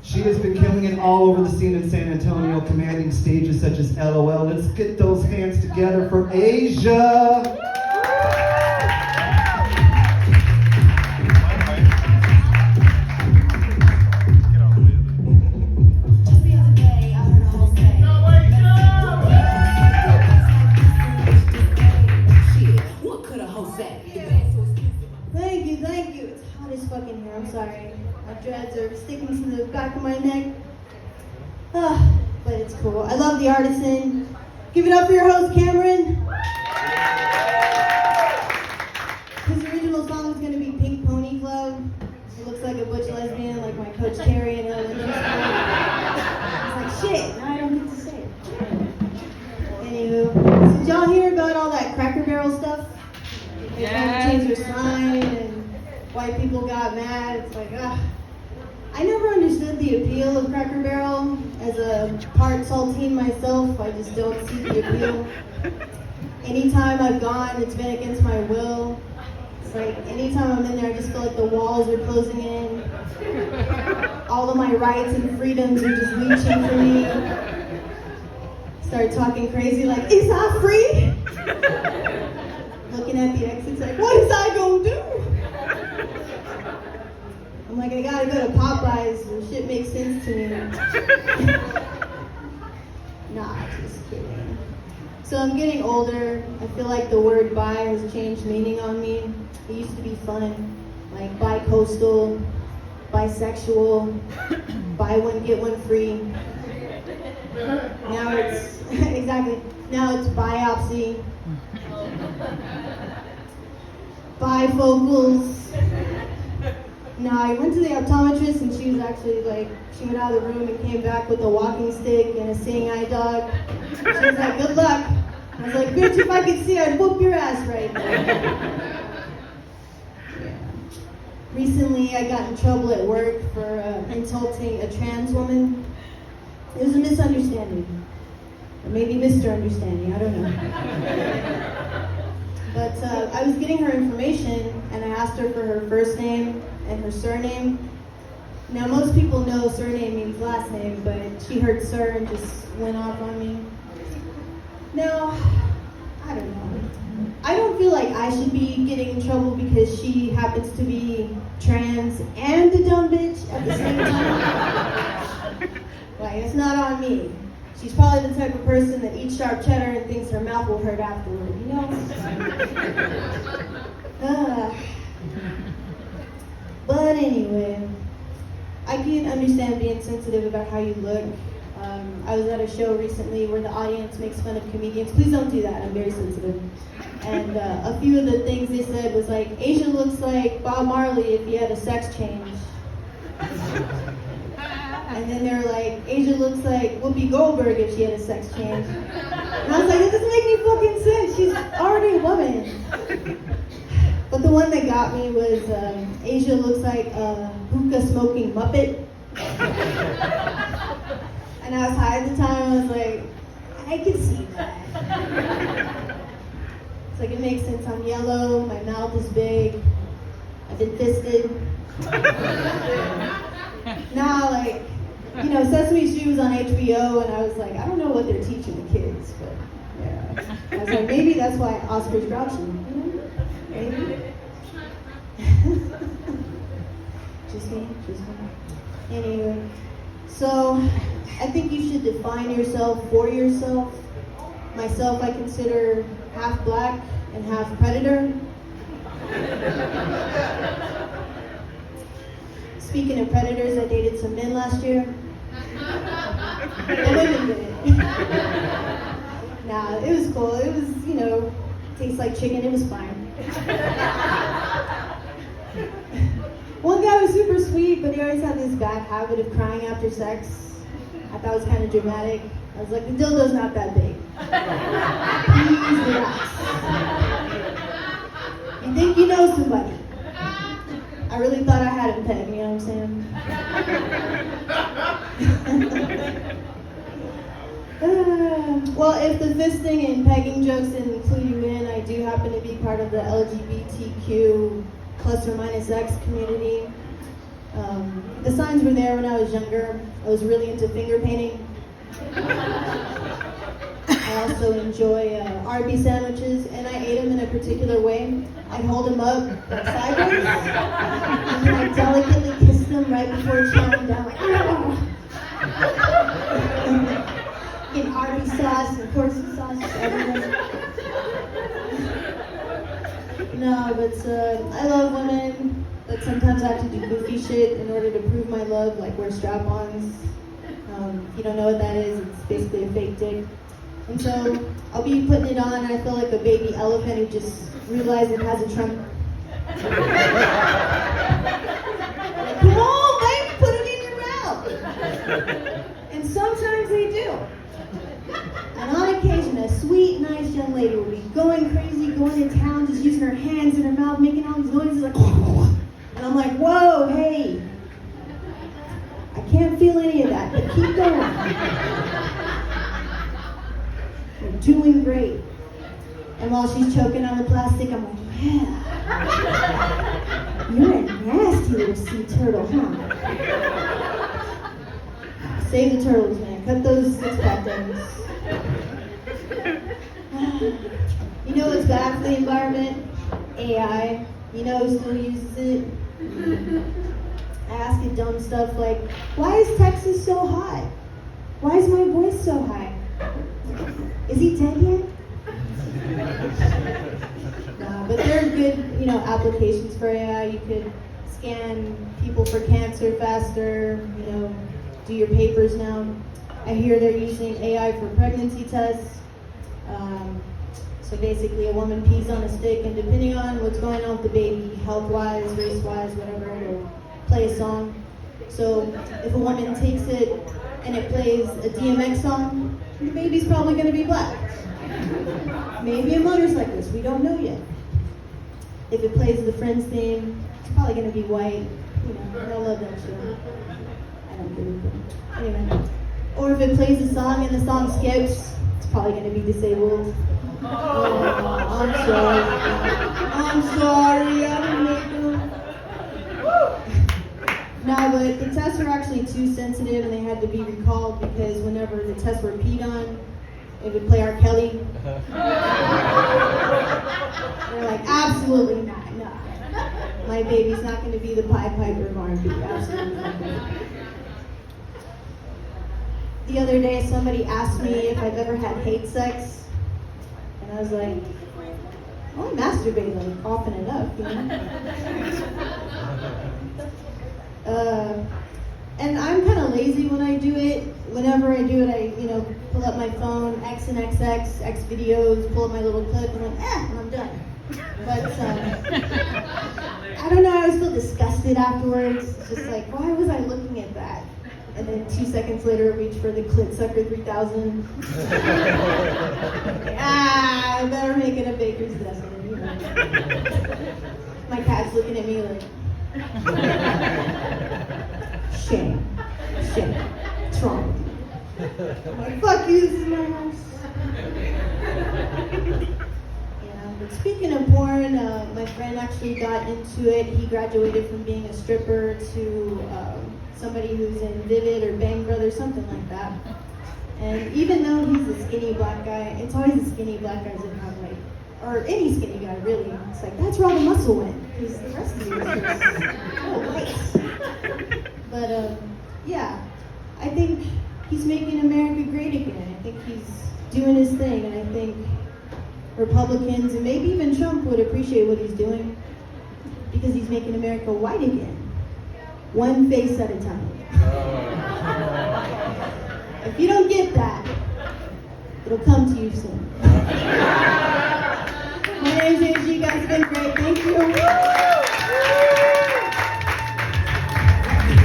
She has been killing it all over the scene in San Antonio, commanding stages such as LOL. Let's get those hands together for Asia. Thank you. It's hot as fucking here. I'm sorry. My dreads are sticking to the back of my neck. But it's cool. I love the Artisan. Give it up for your host, Cameron. His original song is going to be Pink Pony Club. It looks like a butch lesbian, like my coach Terry in elementary school. It's like, shit, now I don't get to say it. Anywho, did y'all hear about all that Cracker Barrel stuff? They tried to change their sign and white people got mad. It's like, I never understood the appeal of Cracker Barrel. As a part saltine myself, I just don't see the appeal. Anytime I've gone, it's been against my will. It's like, anytime I'm in there, I just feel like the walls are closing in. All of my rights and freedoms are just reaching for me. Start talking crazy like, is I free? Looking at the exits like, what is I gonna do? I'm like, I gotta go to Popeyes and shit makes sense to me. Nah, just kidding. So I'm getting older. I feel like the word bi has changed meaning on me. It used to be fun, like bi-coastal, bisexual, buy one, get one free. Now it's, exactly, now it's biopsy. Bifocals. No, I went to the optometrist and she was actually like, she went out of the room and came back with a walking stick and a seeing eye dog. She was like, good luck. I was like, bitch, if I could see, I'd whoop your ass right now. Yeah. Recently, I got in trouble at work for insulting a trans woman. It was a misunderstanding. Or maybe Mr. Understanding, I don't know. But I was getting her information and I asked her for her first name and her surname. Now most people know surname means last name, but she heard sir and just went off on me. Now, I don't know. I don't feel like I should be getting in trouble because she happens to be trans and a dumb bitch at the same time. Like, it's not on me. She's probably the type of person that eats sharp cheddar and thinks her mouth will hurt afterward, you know? But anyway, I can understand being sensitive about how you look. I was at a show recently where the audience makes fun of comedians. Please don't do that, I'm very sensitive. And a few of the things they said was like, Asia looks like Bob Marley if he had a sex change. And then they're like, Asia looks like Whoopi Goldberg if she had a sex change. And I was like, that doesn't make any fucking sense. She's already a woman. But the one that got me was Asia looks like a hookah smoking Muppet. And I was high at the time. I was like, I can see that. It's like, it makes sense. I'm yellow. My mouth is big. I've been fisted. Now, like, you know, Sesame Street was on HBO, and I was like, I don't know what they're teaching the kids, but yeah. I was like, maybe that's why Oscar's grouchy, you know? Maybe. Just me. Anyway, so I think you should define yourself for yourself. Myself, I consider half black and half predator. Speaking of predators, I dated some men last year. And women did it. Nah, it was cool. It was, you know, tastes like chicken. It was fine. One guy was super sweet, but he always had this bad habit of crying after sex. I thought it was kind of dramatic. I was like, the dildo's not that big. Please relax. You think you know somebody. I really thought I had him pegged, you know what I'm saying? Well, if the fisting and pegging jokes didn't clue you in, I do happen to be part of the LGBTQ plus or minus X community. The signs were there when I was younger. I was really into finger painting. I also enjoy Arby's sandwiches, and I ate them in a particular way. I'd hold them up like sideways, and then I'd delicately kiss them right before chowing down, like, get Arby's sauce and corset sauce everywhere. No, but I love women, but sometimes I have to do goofy shit in order to prove my love, like wear strap-ons. If you don't know what that is, it's basically a fake dick. And so I'll be putting it on, and I feel like a baby elephant who just realized it has a trunk. Like, come on, baby, put it in your mouth. And sometimes they do. And on occasion, a sweet, nice young lady will be going crazy, going to town, just using her hands in her mouth, making all these noises like, and I'm like, whoa, hey, I can't feel any of that, but keep going. You're doing great. And while she's choking on the plastic, I'm like, yeah, you're a nasty little sea turtle, huh? Save the turtles, man. Cut those six-pack things. You know what's bad for the environment? AI. You know who still uses it? I ask it dumb stuff like, why is Texas so hot? Why is my voice so high? Is he dead yet? No, but there are good, applications for AI. You could scan people for cancer faster, do your papers now. I hear they're using AI for pregnancy tests. So basically a woman pees on a stick, and depending on what's going on with the baby, health-wise, race-wise, whatever, it'll play a song. So if a woman takes it and it plays a DMX song, the baby's probably going to be black. Maybe a motorcyclist, we don't know yet. If it plays the Friends theme, it's probably going to be white. I love that shit. I don't give a fuck. Anyway. Or if it plays a song and the song skips, it's probably going to be disabled. Oh, I'm sorry. I'm sorry, I didn't make them. No, but the tests are actually too sensitive, and they had to be recalled because whenever the tests were peed on, it would play R. Kelly. They're like, absolutely not, no. My baby's not going to be the Pied Piper of R&B, absolutely not. The other day, somebody asked me if I've ever had hate sex, and I was like, I only masturbate like often enough, And I'm kind of lazy when I do it. Whenever I do it, I, pull up my phone, X and XX, X videos, pull up my little clip, and I'm like, and I'm done. But I don't know, I always feel disgusted afterwards. It's just like, why was I looking at that? And then 2 seconds later, reach for the Clit Sucker 3000. I better make it a baker's dozen. My cat's looking at me like, shame. What's wrong with you? I'm like, fuck you, this is my house. But speaking of porn, my friend actually got into it. He graduated from being a stripper to somebody who's in Vivid or Bang Brothers, something like that. And even though he's a skinny black guy, it's always the skinny black guys that have or any skinny guy really. It's like, that's where all the muscle went, because the rest of you is just, light. But yeah, I think he's making America great again. I think he's doing his thing, and I think Republicans and maybe even Trump would appreciate what he's doing, because he's making America white again, one face at a time. If you don't get that, it'll come to you soon. My name's Angie. You guys have been great. Thank you.